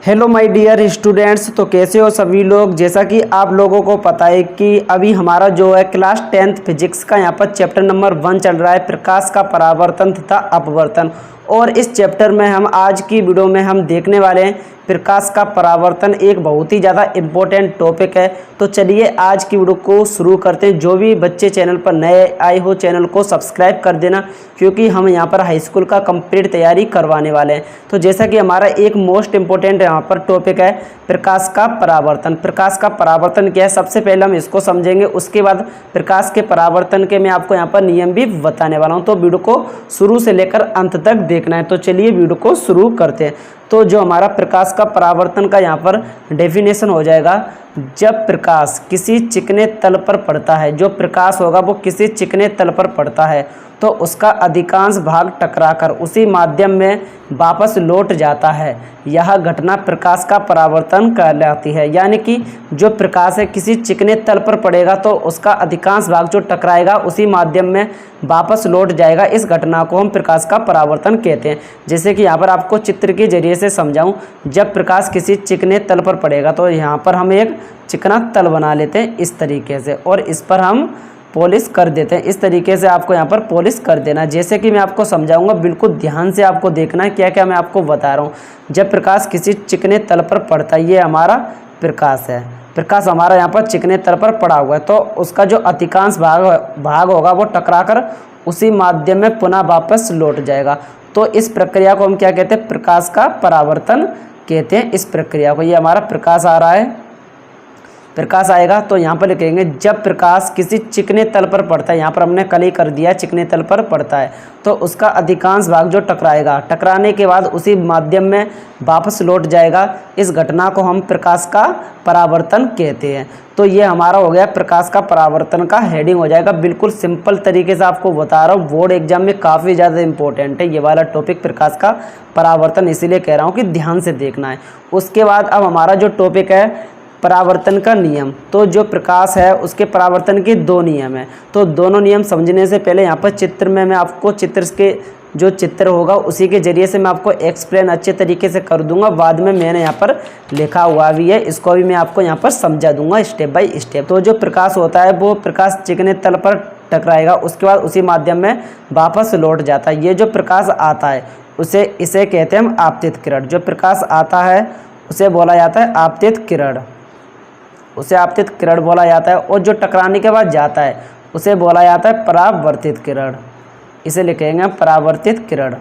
Hello my dear students. तो कैसे हो सभी लोग। जैसा कि आप लोगों को पता है कि अभी हमारा जो है क्लास 10th फिजिक्स का यहाँ पर चैप्टर नंबर 1 चल रहा है, प्रकाश का परावर्तन तथा अपवर्तन। और इस चैप्टर में हम आज की वीडियो में हम देखने वाले हैं प्रकाश का परावर्तन, एक बहुत ही ज़्यादा इम्पोर्टेंट टॉपिक है। तो चलिए आज की वीडियो को शुरू करते हैं। जो भी बच्चे चैनल पर नए आए हो चैनल को सब्सक्राइब कर देना, क्योंकि हम यहाँ पर हाई स्कूल का कंप्लीट तैयारी करवाने वाले हैं। तो जैसा कि हमारा एक मोस्ट इम्पोर्टेंट यहाँ पर टॉपिक है प्रकाश का परावर्तन। प्रकाश का परावर्तन क्या है, सबसे पहले हम इसको समझेंगे, उसके बाद प्रकाश के परावर्तन के मैं आपको यहाँ पर नियम भी बताने वाला हूँ। तो वीडियो को शुरू से लेकर अंत तक देखना है। तो चलिए वीडियो को शुरू करते हैं। तो जो हमारा प्रकाश का परावर्तन का यहाँ पर डेफिनेशन हो जाएगा, जब प्रकाश किसी चिकने तल पर पड़ता है, जो प्रकाश होगा वो किसी चिकने तल पर पड़ता है तो उसका अधिकांश भाग टकराकर उसी माध्यम में वापस लौट जाता है। यह घटना प्रकाश का परावर्तन कहलाती है। यानी कि जो प्रकाश है किसी चिकने तल पर पड़ेगा तो उसका अधिकांश भाग जो टकराएगा उसी माध्यम में वापस लौट जाएगा। इस घटना को हम प्रकाश का परावर्तन कहते हैं। जैसे कि यहाँ पर आपको चित्र के जरिए से समझाऊं, जब प्रकाश किसी चिकने तल पर पड़ेगा तो यहाँ पर हम एक चिकना तल बना लेते हैं इस तरीके से, और इस पर हम पॉलिश कर देते हैं। इस तरीके से आपको यहाँ पर पॉलिश कर देना। जैसे कि मैं आपको समझाऊंगा, बिल्कुल ध्यान से आपको देखना है क्या क्या मैं आपको बता रहा हूँ। जब प्रकाश किसी चिकने तल पर पड़ता है, ये हमारा प्रकाश है, प्रकाश हमारा यहाँ पर चिकने तल पर पड़ा हुआ है, तो उसका जो अधिकांश भाग होगा वो टकराकर उसी माध्यम में पुनः वापस लौट जाएगा। तो इस प्रक्रिया को हम क्या कहते हैं, प्रकाश का परावर्तन कहते हैं। इस प्रक्रिया को, ये हमारा प्रकाश आ रहा है, प्रकाश आएगा तो यहाँ पर लिखेंगे जब प्रकाश किसी चिकने तल पर पड़ता है, यहाँ पर हमने कल ही कर दिया, चिकने तल पर पड़ता है तो उसका अधिकांश भाग जो टकराएगा, टकराने के बाद उसी माध्यम में वापस लौट जाएगा। इस घटना को हम प्रकाश का परावर्तन कहते हैं। तो ये हमारा हो गया प्रकाश का परावर्तन का हेडिंग हो जाएगा। बिल्कुल सिंपल तरीके से आपको बता रहा हूँ, बोर्ड एग्जाम में काफ़ी ज़्यादा इंपॉर्टेंट है ये वाला टॉपिक प्रकाश का परावर्तन, इसीलिए कह रहा हूँ कि ध्यान से देखना है। उसके बाद अब हमारा जो टॉपिक है परावर्तन का नियम। तो जो प्रकाश है उसके परावर्तन के दो नियम हैं। तो दोनों नियम समझने से पहले यहाँ पर चित्र में मैं आपको चित्र के जो चित्र होगा उसी के जरिए से मैं आपको एक्सप्लेन अच्छे तरीके से कर दूंगा। बाद में मैंने यहाँ पर लिखा हुआ भी है, इसको भी मैं आपको यहाँ पर समझा दूंगा स्टेप बाय स्टेप। तो जो प्रकाश होता है वो प्रकाश चिकने तल पर टकराएगा, उसके बाद उसी माध्यम में वापस लौट जाता है। ये जो प्रकाश आता है इसे कहते हैं हम आपतित किरण। जो प्रकाश आता है उसे बोला जाता है आपतित किरण, उसे आपतित किरण बोला जाता है। और जो टकराने के बाद जाता है उसे बोला जाता है परावर्तित किरण, इसे लिखेंगे परावर्तित किरण।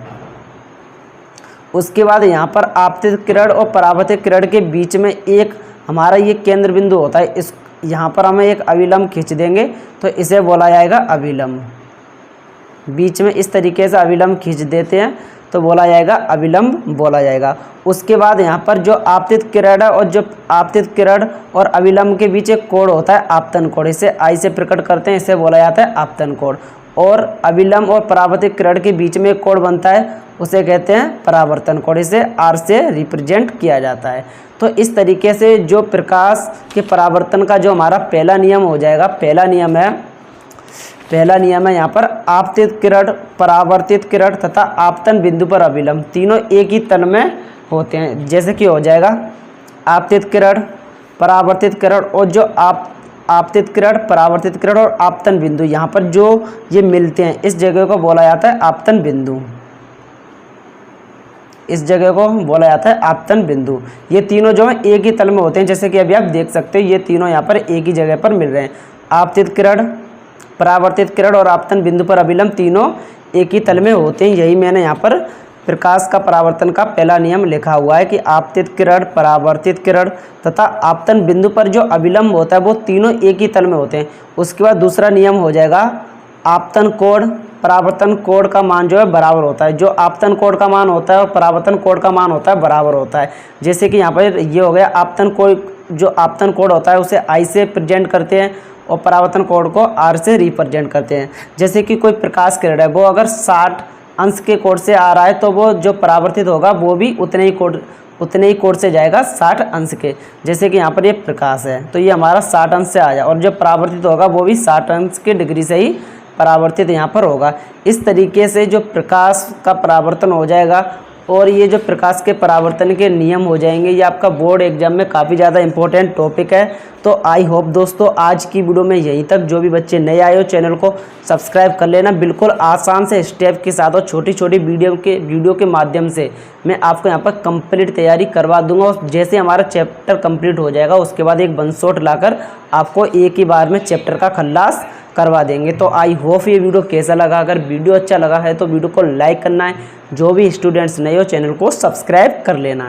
उसके बाद यहाँ पर आपतित किरण और परावर्तित किरण के बीच में एक हमारा ये केंद्र बिंदु होता है, इस यहाँ पर हमें एक अविलंब खींच देंगे तो इसे बोला जाएगा अविलंब। बीच में इस तरीके से अविलंब खींच देते हैं तो बोला जाएगा अविलंब बोला जाएगा। उसके बाद यहाँ पर जो आपतित किरण है और जो आपतित किरण और अविलंब के बीच एक कोण होता है आपतन कोण, इसे आई से प्रकट करते हैं, इसे बोला जाता है आपतन कोण। और अविलंब और परावर्तित किरण के बीच में एक कोण बनता है उसे कहते हैं परावर्तन कोण, इसे आर से रिप्रेजेंट किया जाता है। तो इस तरीके से जो प्रकाश के परावर्तन का जो हमारा पहला नियम हो जाएगा, पहला नियम है यहाँ पर आपतित किरण, परावर्तित किरण तथा आपतन बिंदु पर अविलंब, तीनों एक ही तल में होते हैं। जैसे कि हो जाएगा आपतित किरण, परावर्तित किरण और जो आपतित किरण, परावर्तित किरण और आपतन बिंदु, यहाँ पर जो ये मिलते हैं इस जगह को बोला जाता है आपतन बिंदु, इस जगह को बोला जाता है आपतन बिंदु। ये तीनों जो है एक ही तल में होते हैं। जैसे कि अभी आप देख सकते हो ये तीनों यहाँ पर एक ही जगह पर मिल रहे हैं। आपतित किरण, परावर्तित किरण और आपतन बिंदु पर अविलंब तीनों एक ही तल में होते हैं। यही मैंने यहाँ पर प्रकाश का परावर्तन का पहला नियम लिखा हुआ है कि आपतित किरण, परावर्तित किरण तथा आपतन बिंदु पर जो अविलंब होता है वो तीनों एक ही तल में होते हैं। उसके बाद दूसरा नियम हो जाएगा आपतन कोण, परावर्तन कोण का मान जो है बराबर होता है। जो आपतन कोण का मान होता है और परावर्तन कोण का मान होता है बराबर होता है। जैसे कि यहाँ पर ये हो गया आपतन कोण, जो आपतन कोण होता है उसे आई से प्रेजेंट करते हैं और परावर्तन कोण को आर से रिप्रेजेंट करते हैं। जैसे कि कोई प्रकाश किरण है वो अगर 60 अंश के कोण से आ रहा है तो वो जो परावर्तित होगा वो भी उतने ही कोण से जाएगा 60 अंश के। जैसे कि यहाँ पर ये प्रकाश है तो ये हमारा 60 अंश से आया, और जो परावर्तित होगा वो भी 60 अंश के डिग्री से ही परावर्तित यहाँ पर होगा। इस तरीके से जो प्रकाश का परावर्तन हो जाएगा और ये जो प्रकाश के परावर्तन के नियम हो जाएंगे, ये आपका बोर्ड एग्जाम में काफ़ी ज़्यादा इंपॉर्टेंट टॉपिक है। तो आई होप दोस्तों आज की वीडियो में यहीं तक। जो भी बच्चे नए आए हो चैनल को सब्सक्राइब कर लेना, बिल्कुल आसान से स्टेप के साथ और छोटी छोटी वीडियो के माध्यम से मैं आपको यहाँ पर कंप्लीट तैयारी करवा दूंगा। और जैसे हमारा चैप्टर कंप्लीट हो जाएगा उसके बाद एक वन शॉट लाकर आपको एक ही बार में चैप्टर का खल्लास करवा देंगे। तो आई होप ये वीडियो कैसा लगा, अगर वीडियो अच्छा लगा है तो वीडियो को लाइक करना है, जो भी स्टूडेंट्स नए हो चैनल को सब्सक्राइब कर लेना है।